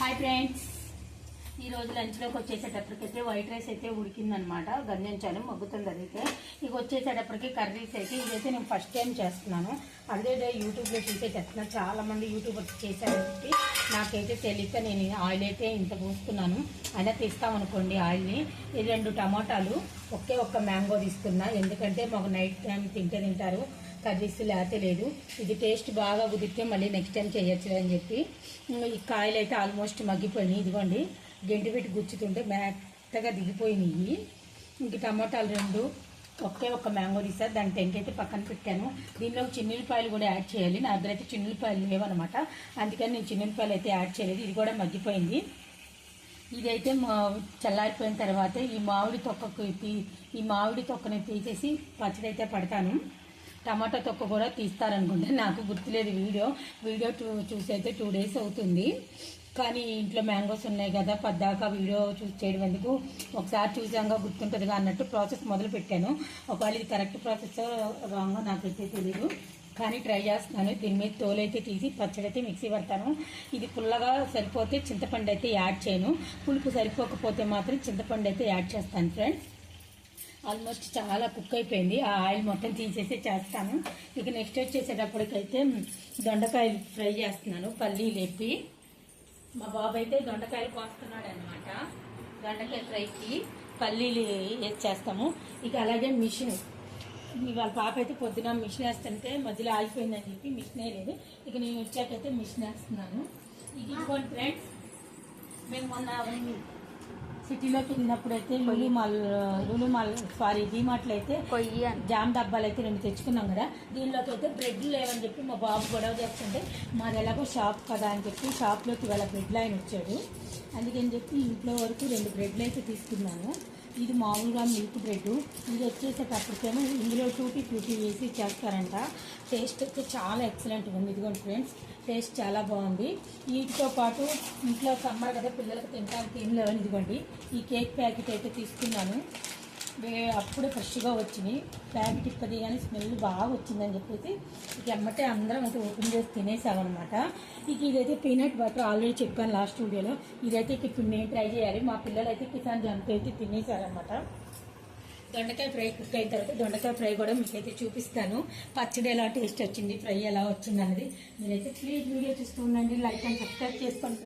Hi friends, ఈరోజు లంచ్లోకి వచ్చేసేటప్పటికైతే white rice అయితే ఉడికిందనమాట. గంజించాను, మగ్గుతుంది. అదైతే ఇక వచ్చేసేటప్పటికి కర్రీస్ అయితే ఇదైతే నేను ఫస్ట్ టైం చేస్తున్నాను. అదే యూట్యూబ్లో చూసే చెప్తున్నాను. చాలామంది యూట్యూబర్స్ చేశారని చెప్పి నాకైతే తెలియక నేను ఆయిల్ అయితే ఇంత పోస్తున్నాను. అయినా తీస్తామనుకోండి ఆయిల్ని. ఈ 2 టమాటాలు, ఒక్క మ్యాంగో తీసుకున్నా. ఎందుకంటే మాకు నైట్ టైం తింటారు, కర్రీస్ లేతే లేదు. ఇది టేస్ట్ బాగా కుదిరితే మళ్ళీ నెక్స్ట్ టైం చేయొచ్చు అని చెప్పి ఈ కాయలు అయితే ఆల్మోస్ట్ మగ్గిపోయినాయి. ఇదిగోండి, గెంటి పెట్టి గుచ్చుతుంటే మెత్తగా దిగిపోయినాయి. ఇంక టమాటాలు 2, ఒక్క మ్యాంగో తీసారు. దాని టెంకైతే పక్కన పెట్టాను. దీనిలో చిన్నులపాయలు కూడా యాడ్ చేయాలి. నా దగ్గర అయితే చిన్నులపాయలు లేవన్నమాట, అందుకని నేను చిన్నులపాయలు అయితే యాడ్ చేయలేదు. ఇది కూడా మగ్గిపోయింది. ఇదైతే చల్లారిపోయిన తర్వాత ఈ మామిడి తొక్కని తీసేసి పచ్చడి అయితే పడతాను. టమాటా తొక్క కూడా తీస్తారనుకుంటే నాకు గుర్తులేదు. వీడియో చూసి అయితే 2 days అవుతుంది. కానీ ఇంట్లో మ్యాంగోస్ ఉన్నాయి కదా, పద్దాకా వీడియో చూసి చేయడం ఎందుకు, ఒకసారి చూసాక గుర్తుంటుందిగా అన్నట్టు ప్రాసెస్ మొదలు పెట్టాను. ఒకవేళ ఇది కరెక్ట్ ప్రాసెస్ రాంగో నాకైతే తెలీదు, కానీ ట్రై చేస్తున్నాను. దీని మీద తోలైతే తీసి పచ్చడి అయితే మిక్సీ పడతాను. ఇది పుల్లగా సరిపోతే చింతపండు అయితే యాడ్ చేయను, పులుపు సరిపోకపోతే మాత్రం చింతపండు అయితే యాడ్ చేస్తాను ఫ్రెండ్స్. ఆల్మోస్ట్ చాలా కుక్ అయిపోయింది. ఆ ఆయిల్ మొత్తం తీసేసి చేస్తాను. ఇక నెక్స్ట్ వచ్చేసేటప్పటికైతే దొండకాయలు ఫ్రై చేస్తున్నాను, పల్లీలు వేపి. మా బాబు అయితే దొండకాయలు కోస్తున్నాడు అనమాట. దొండకాయ ఫ్రైకి పల్లీలు వేసి చేస్తాము. ఇక అలాగే మిషన్, వాళ్ళ పాప అయితే పొద్దున మిషన్ వేస్తుంటే మధ్యలో ఆగిపోయిందని చెప్పి మిషన్ వేయలేదు. ఇక నేను వచ్చాకైతే మిషన్ వేస్తున్నాను. ఇక ఇంకోటి ఫ్రెండ్స్, మేము మొన్న సిటీలోకి వెళ్ళినప్పుడు అయితే డీమార్ట్లో అయితే జామ్ డబ్బాలు అయితే 2 తెచ్చుకున్నాం కదా. దీనిలోకి అయితే బ్రెడ్లు లేవని చెప్పి మా బాబు గొడవ చేస్తుంటే, మాది ఎలాగో షాప్ కదా అని చెప్పి షాప్లోకి వాళ్ళ బ్రెడ్ లైన్ వచ్చాడు. అందుకని చెప్పి ఇంట్లో వరకు 2 బ్రెడ్లు అయితే తీసుకున్నాను. ఇది మామూలుగా మిల్క్ బ్రెడ్. ఇది వచ్చేసేటప్పటికేమో ఇందులో టూటీ వేసి చేస్తారంట. టేస్ట్ అయితే చాలా ఎక్సలెంట్గా ఉంది. ఇదిగోండి ఫ్రెండ్స్, టేస్ట్ చాలా బాగుంది. వీటితో పాటు ఇంట్లో సమ్మర్ కదా, పిల్లలకు తినడానికి ఏం లేవని ఇదిగోండి ఈ కేక్ ప్యాకెట్ అయితే తీసుకున్నాను. అప్పుడే ఫ్రెష్గా వచ్చినాయి. ప్యాకెట్ ఇప్పది కానీ స్మెల్ బాగా వచ్చిందని చెప్పేసి ఇక ఎమ్మటే అందరం అయితే ఓపెన్ చేసి తినేసామన్నమాట. ఇక ఇదైతే పీనట్ బటర్ ఆల్రెడీ చెప్పాను లాస్ట్ వీడియోలో. ఇదైతే ఇక నేను ట్రై చేయాలి. మా పిల్లలు అయితే కిసాన్ జంప్ అయితే తినేసారనమాట. దొండకాయ ఫ్రై కుక్ అయిన తర్వాత దొండకాయ ఫ్రై కూడా మీకైతే చూపిస్తాను. పచ్చడి ఎలా టేస్ట్ వచ్చింది, ఫ్రై ఎలా వచ్చింది అనేది. మీరైతే ప్లీజ్ వీడియో చూస్తూ ఉండండి, లైక్ అండ్ సబ్స్క్రైబ్ చేసుకోండి.